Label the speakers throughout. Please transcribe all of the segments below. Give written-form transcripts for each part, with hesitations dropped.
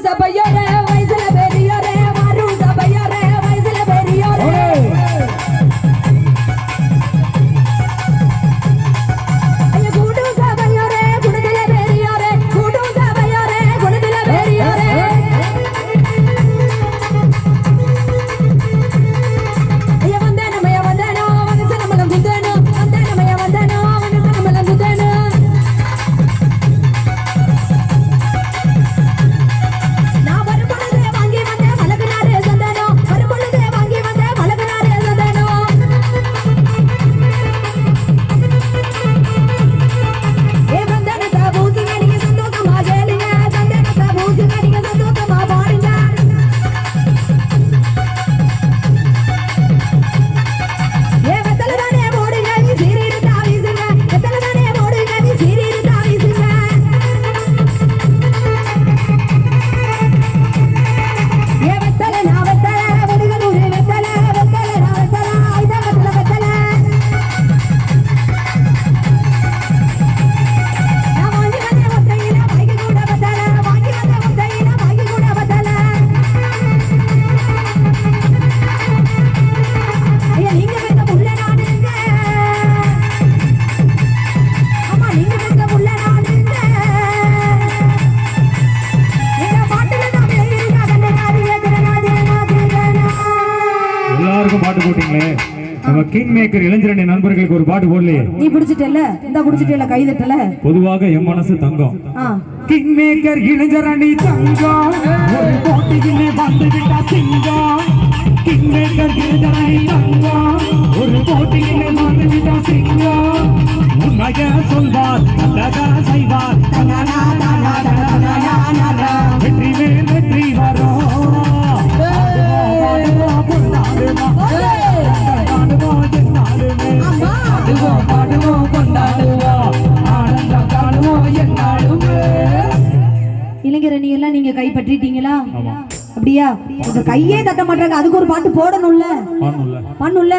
Speaker 1: சபையோரே வயசுல பெரியோரே வரும் சபையோரே வயசுல பெரியோரே
Speaker 2: பாட்டு போட்டீங்களே நம்ம கிங் மேக்கர் இளைஞரணி நண்பர்களுக்கு ஒரு பாட்டு போடலையே.
Speaker 1: நீ பிடிச்சிட்டல இந்த பிடிச்சிட்டல கை தட்டல.
Speaker 2: பொதுவாக என் மனசு தங்கம். கிங் மேக்கர் இளைஞரணி தங்கம் ஒரு போட்டியிலே வந்து விட்டா சிங்கம். கிங் மேக்கர் இளைஞரணி தங்கம் ஒரு போட்டியிலே வந்து விட்டா சிங்கம். உண்மைய சொல்வார் நல்லதா செய்வார் வெற்றி மேல் வெற்றி வரும்.
Speaker 1: இளைஞரணி எல்லாம் நீங்க கை பற்றிட்டீங்களா? அப்படியா? கையே தட்ட மாட்டாங்க. அதுக்கு ஒரு பாட்டு போடணும்ல. பண்ணும்ல.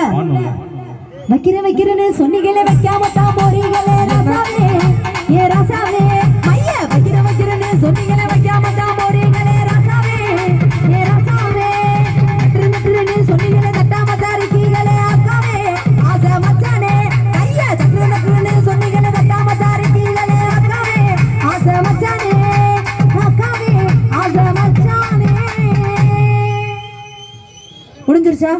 Speaker 1: வைக்கிறேன்னு சொன்னீங்களே வைக்காம தான் போறீங்களே ராசாவே ஏ ராசாவே. மைய வைக்கிறேன்னு சொன்னீங்களே வைக்காம தான் போறீங்களே ராசாவே ஏ ராசாவே. நட்டுன்னு சொன்னீங்களே தட்டாம தான் இருக்கீங்களே அக்காவே ஆசை மச்சானே. கைய நட்டுன்னு சொன்னீங்களே தட்டாம தான் இருக்கீங்களே அக்காவே ஆசை மச்சானே அக்காவே ஆசை மச்சானே. முடிஞ்சிருச்சா?